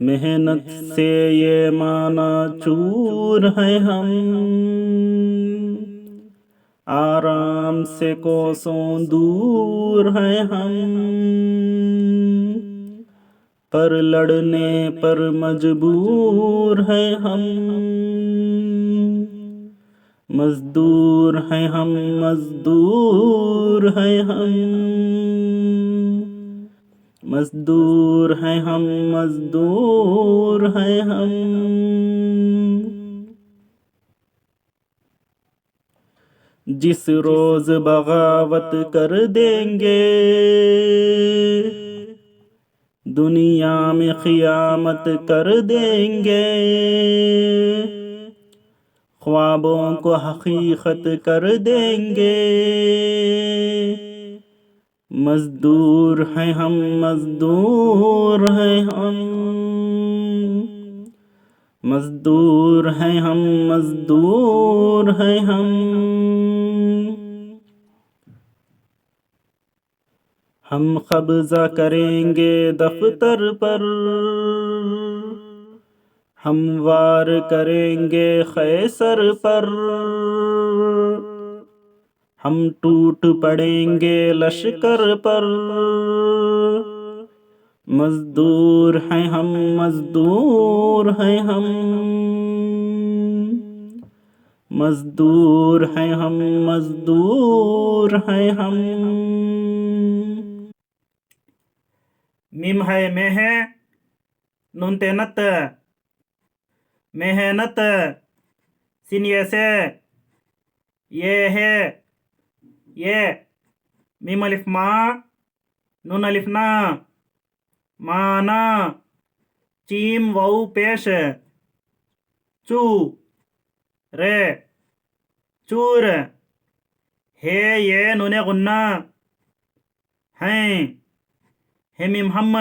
मेहनत से ये माना चूर हैं हम, आराम से कोसों दूर हैं हम, पर लड़ने पर मजबूर हैं हम। मजदूर हैं हम, मजदूर हैं हम, मजदूर हैं हम, मजदूर हैं हम। जिस रोज बगावत कर देंगे, दुनिया में खियामत कर देंगे, ख्वाबों को हकीकत कर देंगे। मजदूर हैं हम, मजदूर हैं हम, मजदूर हैं हम, मजदूर हैं हम। हम कब्जा करेंगे दफ्तर पर, हम वार करेंगे कैसर पर, हम टूट पड़ेंगे लश्कर पर। मजदूर हैं हम, मजदूर हैं हम, मजदूर हैं हम, मजदूर हैं हम। मीम है मेह, नून तेनत, मेहनत, सिन ये से, ये है, ये, मीम अलिफ मा, नून अलिफ ना, माना, चीम वाऊ पेश, चू, रे, चूर, हे ये नूने गुन्ना, हैं, हे मीम हम,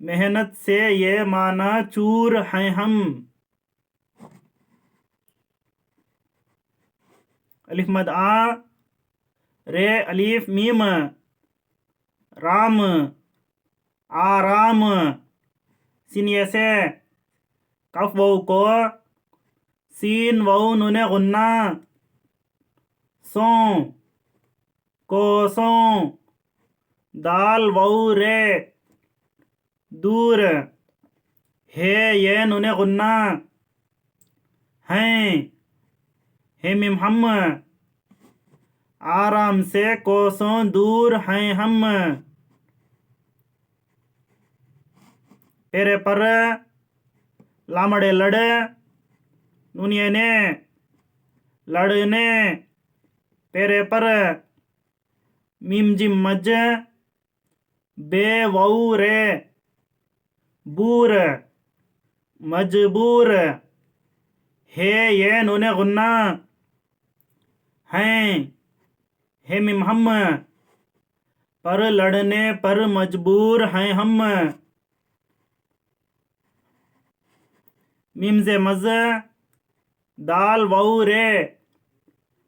मेहनत से ये माना चूर हैं हम। अलिफ मद आ, रे अलिफ मीम, राम, आराम, सिन ये से, कफ वाऊ को, सीन वाऊ नूने गुन्ना, सो, कोसों, दाल वाऊ रे, दूर, हे ये नूने गुन्ना, हैं, हे मीम हम, आराम से कोसों दूर हैं हम। पेरे पर, लामड़े लड़, नूनिये ने, लड़ने, पेरे पर, मीम जिम मज, बे वाऊ रे, बूर, मजबूर, हे ये नूने गुन्ना, हैं, हे मीम हम, पर लड़ने पर मजबूर हैं हम। मीम से मज, दाल वाऊ रे,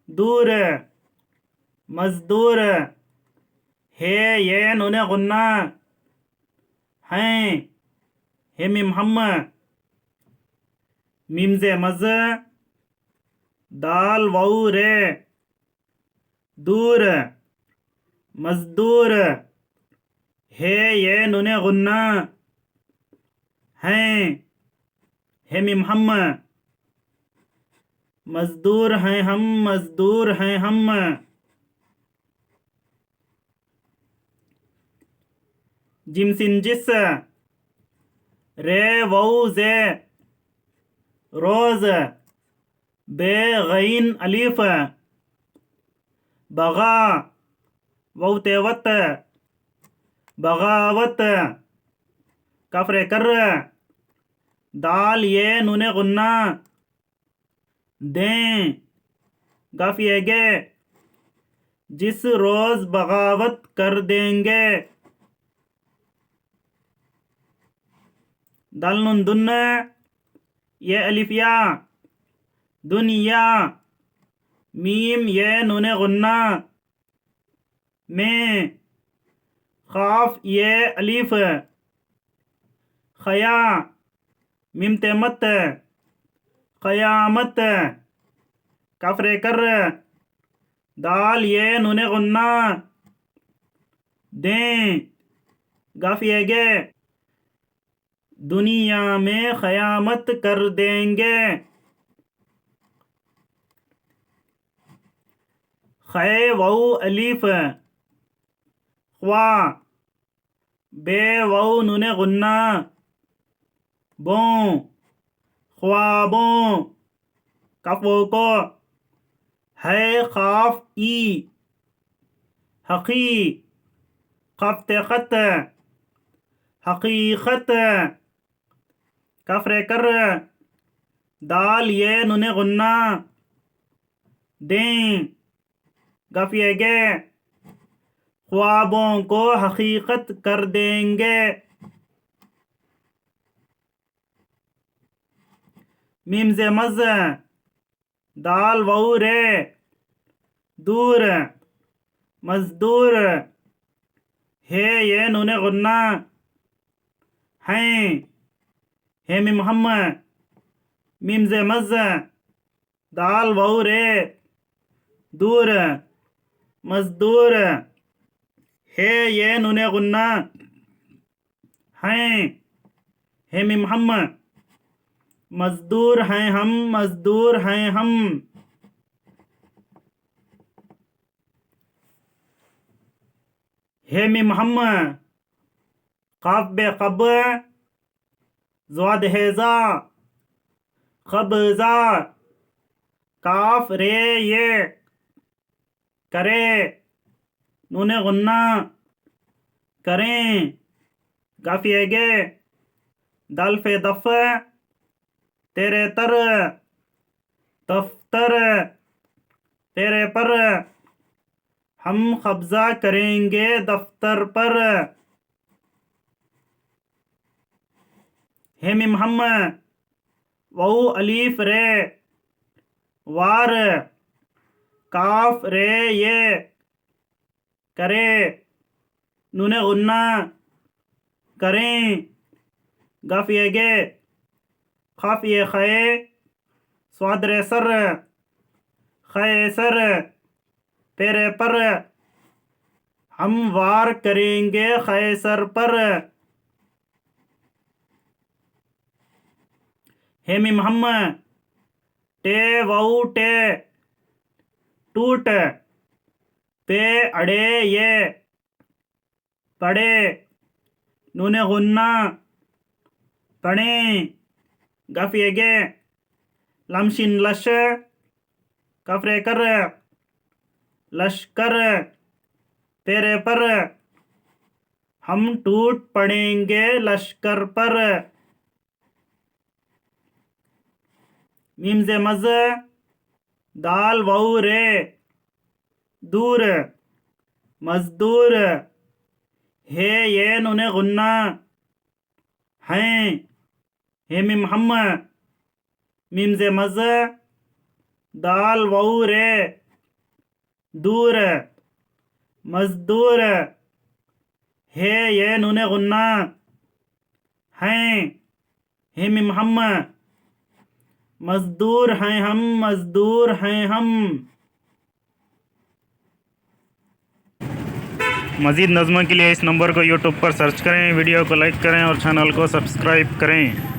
दूर, मजदूर, हे ये नूने गुन्ना, हैं, हे मीम हम, मीम से मज, दाल वाऊ रे, दूर, मजदूर, हे ये नूने गुन्ना, हैं, हे मीम हम, मजदूर हैं हम, मजदूर हैं हम। जिम सिन जिस, रे वाऊ जे, रोज, बे गईन अलीफ, बगा, वाऊ तेवत, बगावत, कफरे कर, दाल ये नूने गुन्ना, दें, गाफिएगे, जिस रोज बगावत कर देंगे। दाल नून दुन्न, ये अलिफिया, दुनिया, मीम ये नूने गुन्ना, में, खाफ ये अलीफ, खया मीम ते मत क़यामत कफ रे कर दाल ये नूने गुन्ना दें गफ ये गे दुनिया में क़यामत कर देंगे ख़ै वऊ अलीफ ख्वा बे वऊ नूने गुन्ना बों ख्वाबों कफ़ो को है खाफ ई हक़ी खफ्ते खत हकीकत कफरे कर दाल ये नूने गुन्ना दें गफ ये गे ख्वाबों को हकीकत कर देंगे मीम से मज दाल वऊ रे दूर मजदूर हे ये नूने गुन्ना हैं हे मीम मोहम्मद मीम से मज दाल वऊ रे दूर मजदूर हे ये नूने गुन्ना हैं हे मीम मोहम्मद मजदूर हैं हम मजदूर हैं हम हे मीम मोहम्मद क़ाफ बे क़ब ज़ाद हेज़ा ख़बज़ा काफ रे ये करे नूने गुन्ना करें गफ ये गे दल फे दफ तेरे तर दफ्तर तेरे पर हम कब्जा करेंगे दफ्तर पर हे मीम मोहम्मद वऊ अलीफ रे वार काफ रे ये करे नूने गुन्ना करें गफ ये गे खफ ये खे स्वाद रे सर खे सर तेरे पर हम वार करेंगे खैसर पर हे मीम मोहम्मद टे वऊ टे टूट पे अड़े ये पड़े नूने गुन्ना पड़े गफ ये गे लमशिन लश कफरे कर लश्कर तेरे पर हम टूट पड़ेंगे लश्कर पर मीम से मज दाल वऊ रे दूर मजदूर हे ये नूने गुन्ना हैं हे मीम मोहम्मद मीम से मज दाल वऊ रे दूर मजदूर हे ये नूने गुन्ना हैं हे मीम मोहम्मद मजदूर हैं हम मजदूर हैं हम। मज़ीद नज़्मों के लिए इस नंबर को यूट्यूब पर सर्च करें, वीडियो को लाइक करें और चैनल को सब्सक्राइब करें।